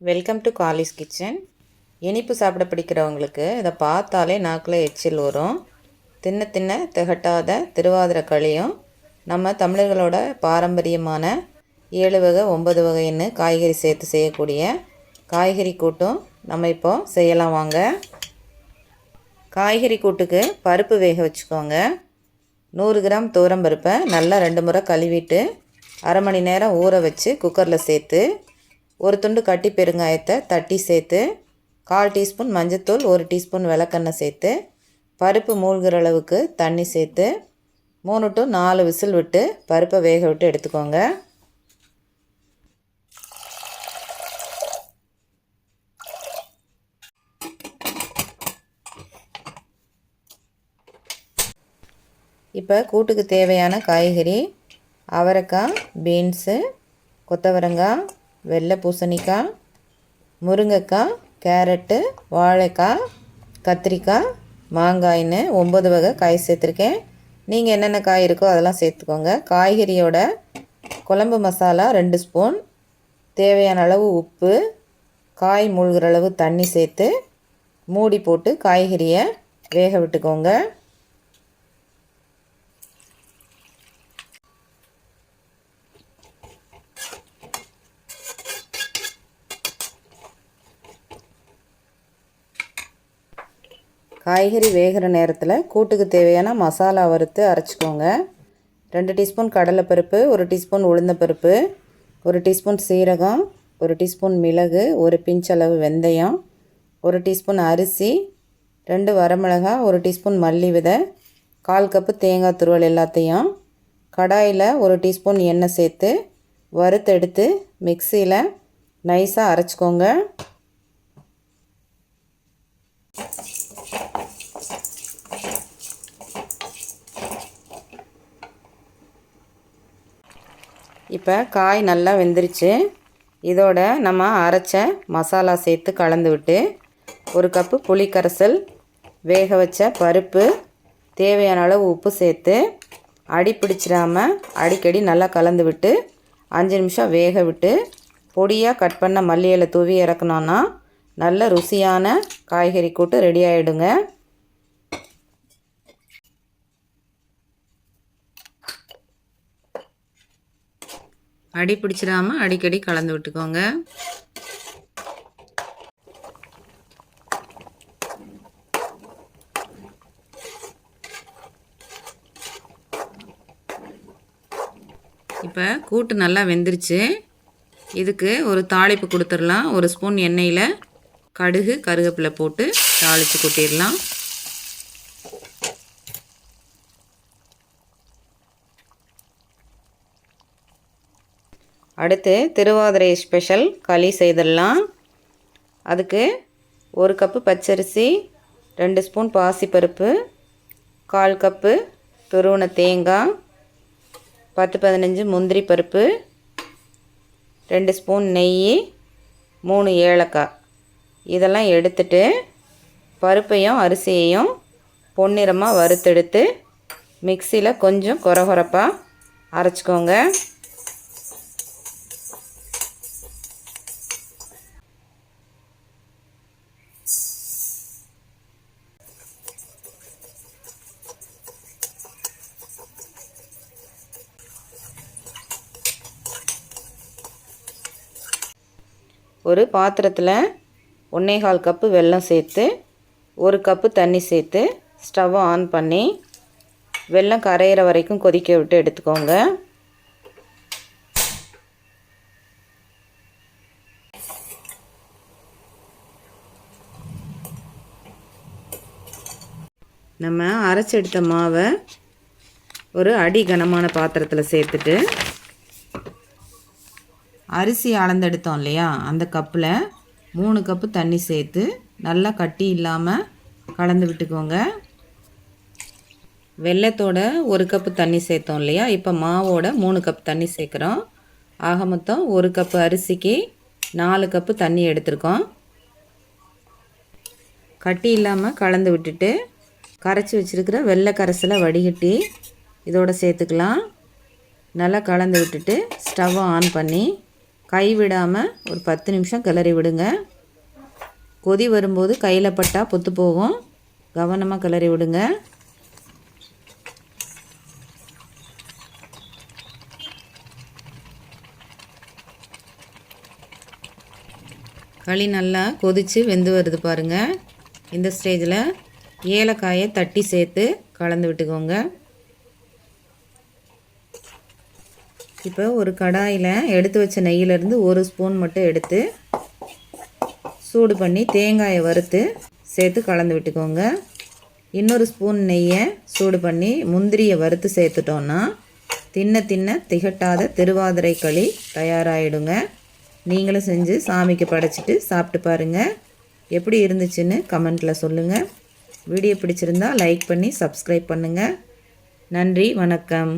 Welcome to Kallis kitchen. இனிப்பு சாப்பிட பிடிக்கிறவங்களுக்கு இதை பார்த்தாலே நாக்கில் எச்சில் வரும். தின்ன தின்ன திகட்டாத திருவாதிரை களியும் நம்ம தமிழர்களோட பாரம்பரியமான 7 வகை 9 வகைன்னு காய்கறி சேர்த்து செய்யக்கூடிய காய்கறி கூட்டும் நம்ம இப்போ செய்யலாம் வாங்க. காய்கறி கூட்டுக்கு பருப்பு வேக வச்சுக்கோங்க. 100 கிராம் துவரம்பருப்பை நல்லா 2 முறை கழுவிட்டு அரை மணி நேரம் ஊற வச்சு குக்கரில் சேர்த்து ஒரு துண்டு கட்டி பெருங்காயத்தை தட்டி சேர்த்து 1/4 டீஸ்பூன் மஞ்சத்தூள் 1 டீஸ்பூன் விளக்கெண்ணெய் சேர்த்து பருப்பு மூழ்கிற அளவுக்கு தண்ணி சேர்த்து 3 to 4 விசில் விட்டு பருப்பை வேக விட்டு எடுத்துக்கோங்க. இப்போ கூட்டுக்கு தேவையான காய்கறி அவரைக்காய், பீன்ஸு, கொத்தவரங்காய், வெள்ளை பூசணிக்காய், முருங்கைக்காய், கேரட்டு, வாழைக்காய், கத்திரிக்காய், மாங்காய்னு 9 வகை காய் சேர்த்துருக்கேன். நீங்கள் என்னென்ன காய் இருக்கோ அதெல்லாம் சேர்த்துக்கோங்க. காய்கறியோட குழம்பு மசாலா 2 ஸ்பூன், தேவையான அளவு உப்பு, காய் மூழ்கிற அளவு தண்ணி சேர்த்து மூடி போட்டு காய்கறியை வேக விட்டுக்கோங்க. காய்கறி வேகிற நேரத்தில் கூட்டுக்கு தேவையான மசாலா வறுத்து அரைச்சிக்கோங்க. 2 டீஸ்பூன் கடலைப்பருப்பு, 1 டீஸ்பூன் உளுந்தப்பருப்பு, 1 டீஸ்பூன் சீரகம், 1 டீஸ்பூன் மிளகு, 1 பிஞ்ச் அளவு வெந்தயம், 1 டீஸ்பூன் அரிசி, 2 வரமிளகாய், 1 டீஸ்பூன் மல்லி விதை, 1/4 கப்பு தேங்காய் துருவல் எல்லாத்தையும் கடாயில் 1 டீஸ்பூன் எண்ணெய் சேர்த்து வறுத்தெடுத்து மிக்சியில் நைஸாக அரைச்சிக்கோங்க. இப்போ காய் நல்லா வெந்துருச்சு. இதோட நம்ம அரைச்ச மசாலா சேர்த்து கலந்து விட்டு 1 கப்பு புளி கரைசல், வேக வச்ச பருப்பு, தேவையான அளவு உப்பு சேர்த்து அடி பிடிச்சிடாமல் அடிக்கடி நல்லா கலந்து விட்டு 5 நிமிஷம் வேக விட்டு பொடியாக கட் பண்ண மல்லி இலை தூவி இறக்கணுன்னா நல்ல ருசியான காய்கறி கூட்டு ரெடி ஆகிடுங்க. அடி பிடிச்சிடாமல் அடிக்கடி கலந்து விட்டுக்கோங்க. இப்போ கூட்டு நல்லா வெந்துருச்சு. இதுக்கு ஒரு தாளிப்பு கொடுத்துடலாம். 1 ஸ்பூன் எண்ணெயில் கடுகு கருவேப்பிலை போட்டு தாளித்து கொட்டிடலாம். அடுத்து திருவாதிரை ஸ்பெஷல் களி செய்திடலாம். அதுக்கு 1 கப்பு பச்சரிசி, 2 ஸ்பூன் பாசிப்பருப்பு, 1/4 கப்பு துருவன தேங்காய், 10-15 முந்திரி பருப்பு, 2 ஸ்பூன் நெய், 3 ஏலக்காய் இதெல்லாம் எடுத்துட்டு பருப்பையும் அரிசியையும் பொன்னிறமாக வறுத்தெடுத்து மிக்சியில் கொஞ்சம் கொரகொரப்பாக அரைச்சிக்கோங்க. ஒரு பாத்திரத்தில் 1/4 கப்பு வெல்லம் சேர்த்து 1 கப்பு தண்ணி சேர்த்து ஸ்டவ்வை ஆன் பண்ணி வெல்லம் கரையிற வரைக்கும் கொதிக்க விட்டு எடுத்துக்கோங்க. நம்ம அரைச்சி எடுத்த மாவை ஒரு அடி கனமான பாத்திரத்தில் சேர்த்துட்டு அரிசி அளந்தெடுத்தோம் இல்லையா, அந்த கப்பில் 3 கப்பு தண்ணி சேர்த்து நல்லா கட்டி இல்லாமல் கலந்து விட்டுக்கோங்க. வெல்லத்தோட 1 கப்பு தண்ணி சேர்த்தோம் இல்லையா, இப்போ மாவோட 3 கப் தண்ணி சேர்க்குறோம். ஆக மொத்தம் 1 கப்பு அரிசிக்கு 4 கப்பு தண்ணி எடுத்துருக்கோம். கட்டி இல்லாமல் கலந்து விட்டுட்டு கரைச்சி வச்சுருக்கிற வெள்ளை கரைசலை வடிகட்டி இதோடு சேர்த்துக்கலாம். நல்லா கலந்து விட்டுட்டு ஸ்டவ்வை ஆன் பண்ணி கை விடாமல் ஒரு 10 நிமிஷம் கிளறி விடுங்க. கொதி வரும்போது கையில் பட்டால் பொத்து போகும். கவனமாக கிளறி விடுங்க. களி நல்லா கொதித்து வெந்து வருது பாருங்கள். இந்த ஸ்டேஜில் ஏலக்காயை தட்டி சேர்த்து கலந்து விட்டுக்கோங்க. இப்போ ஒரு கடாயில் எடுத்து வச்ச நெய்யிலேருந்து 1 ஸ்பூன் மட்டும் எடுத்து சூடு பண்ணி தேங்காயை வறுத்து சேர்த்து கலந்து விட்டுக்கோங்க. இன்னொரு ஸ்பூன் நெய்யை சூடு பண்ணி முந்திரியை வறுத்து சேர்த்துட்டோன்னா தின்ன தின்ன திகட்டாத திருவாதிரை களி தயாராகிடுங்க. நீங்களும் செஞ்சு சாமிக்கு படைச்சிட்டு சாப்பிட்டு பாருங்கள். எப்படி இருந்துச்சுன்னு கமெண்ட்டில் சொல்லுங்கள். வீடியோ பிடிச்சிருந்தா லைக் பண்ணி சப்ஸ்கிரைப் பண்ணுங்கள். நன்றி, வணக்கம்.